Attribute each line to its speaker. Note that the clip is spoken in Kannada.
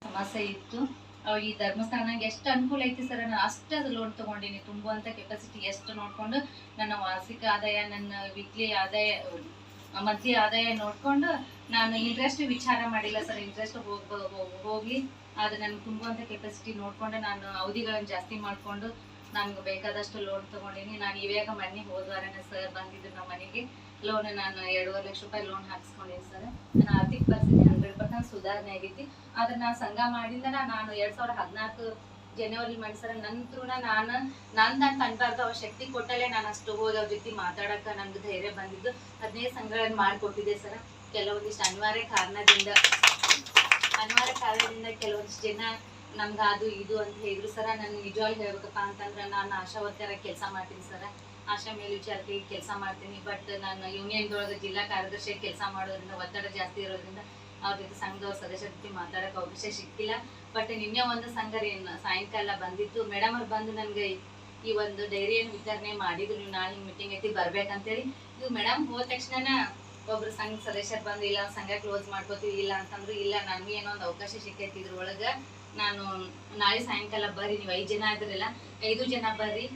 Speaker 1: ಸಮಸ್ಯೆ ಇತ್ತು. ಈ ಧರ್ಮಸ್ಥಳ ನಂಗೆ ಎಷ್ಟು ಅನುಕೂಲ ಐತಿ ಸರ್, ನಾನು ಅಷ್ಟು ಅದು ಲೋನ್ ತೊಗೊಂಡಿನಿ. ತುಂಬುವಂಥ ಕೆಪಾಸಿಟಿ ಎಷ್ಟು ನೋಡಿಕೊಂಡು ನನ್ನ ಮಾಸಿಕ ಆದಾಯ, ನನ್ನ ವೀಕ್ಲಿ ಆದಾಯ, ಮಂತ್ಲಿ ಆದಾಯ ನೋಡಿಕೊಂಡು ನಾನು ಇಂಟ್ರೆಸ್ಟ್ ವಿಚಾರ ಮಾಡಿಲ್ಲ ಸರ್. ಇಂಟ್ರೆಸ್ಟ್ ಹೋಗಿ ಅದು ನನಗೆ ತುಂಬುವಂಥ ಕೆಪಾಸಿಟಿ ನೋಡಿಕೊಂಡು ನಾನು ಅವಧಿಗಳನ್ನು ಜಾಸ್ತಿ ಮಾಡಿಕೊಂಡು ನನಗೆ ಬೇಕಾದಷ್ಟು ಲೋನ್ ತೊಗೊಂಡಿನಿ. ನಾನು ಇವಾಗ ಮನೆ ಹೋದ್ವಾರನೇ ಸರ್ ಬಂದಿದ್ದು ನಮ್ಮ ಮನೆಗೆ ಲೋನ್. ನಾನು 2.5 ಲಕ್ಷ ರೂಪಾಯಿ ಲೋನ್ ಹಾಕ್ಸ್ಕೊಂಡಿನಿ ಸರ್. ನನ್ನ ಆರ್ಥಿಕ ಪರಿಸ್ಥಿತಿ 100% ಸುಧಾರಣೆ ಆಗೈತಿ. ಆದ್ರೆ ನಾನು ಸಂಘ ಮಾಡಿಂದ ನಾನು 2014 ಜನವರಿ ಮಾಡಿಸರ ನಂತರ ನಾನು ಅನ್ಬಾರ್ದು ಅವ್ರ ಶಕ್ತಿ ಕೊಟ್ಟಲ್ಲೇ ನಾನು ಅಷ್ಟು ಹೋಗಿ ಅವ್ರ ಜೊತೆ ಮಾತಾಡಕ್ಕೆ ನನಗೆ ಧೈರ್ಯ ಬಂದಿದ್ದು. 15 ಸಂಘಗಳನ್ನು ಮಾಡಿಕೊಟ್ಟಿದ್ದೆ ಸರ್. ಕೆಲವೊಂದಿಷ್ಟು ಅನಿವಾರ್ಯ ಕಾರಣದಿಂದ ಕೆಲವೊಂದಿಷ್ಟು ಜನ ನಮ್ಗೆ ಅದು ಇದು ಅಂತ ಹೇಳಿದ್ರು ಸರ. ನಾನು ನಿಜವಾಗ್ಲೂ ಹೇಳ್ಬೇಕಪ್ಪ ಅಂತಂದ್ರೆ ನಾನು ಆಶಾ ವರ್ಕರ್ ಕೆಲಸ ಮಾಡ್ತೀನಿ ಸರ. ಆಶಾ ಮೇಲ್ವಿಚಾರಕಿ ಕೆಲಸ ಮಾಡ್ತೀನಿ. ಬಟ್ ನಾನು ಯೂನಿಯನ್ದೊಳಗೆ ಜಿಲ್ಲಾ ಕಾರ್ಯದರ್ಶಿ ಕೆಲಸ ಮಾಡೋದ್ರಿಂದ ಒತ್ತಡ ಜಾಸ್ತಿ ಇರೋದ್ರಿಂದ ಅವ್ರ ಜೊತೆ ಸಂಘದವ್ರ ಸದಸ್ಯರ ಜೊತೆ ಮಾತಾಡೋಕೆ ಅವಕಾಶ ಸಿಕ್ಕಿಲ್ಲ. ಬಟ್ ನಿನ್ನೆ ಒಂದು ಸಂಘ ಸಾಯಂಕಾಲ ಬಂದಿತ್ತು. ಮೇಡಮ್ ಅವ್ರು ಬಂದು ನನಗೆ ಈ ಒಂದು ಡೈರಿಯನ್ನು ವಿತರಣೆ ಮಾಡಿದ್ರು. ನೀವು ನಾಳೆ ಮೀಟಿಂಗ್ ಐತಿ ಬರ್ಬೇಕಂತೇಳಿ. ಇದು ಮೇಡಮ್ ಹೋದ ತಕ್ಷಣ ಒಬ್ರು ಸಂಘ ಸದಸ್ಯರು ಬಂದು ಇಲ್ಲ ಸಂಘ ಕ್ಲೋಸ್ ಮಾಡ್ಕೋತೀವಿ ಇಲ್ಲ ಅಂತಂದ್ರು. ಇಲ್ಲ ನನಗೂ ಏನೋ ಒಂದು ಅವಕಾಶ ಸಿಕ್ಕೈತಿ ಇದ್ರೊಳಗೆ, ನಾನು ನಾಳೆ ಸಾಯಂಕಾಲ ಬರ್ರಿ, ನೀವು 5 ಜನ ಇದ್ರಲ್ಲ 5 ಜನ ಬರ್ರಿ,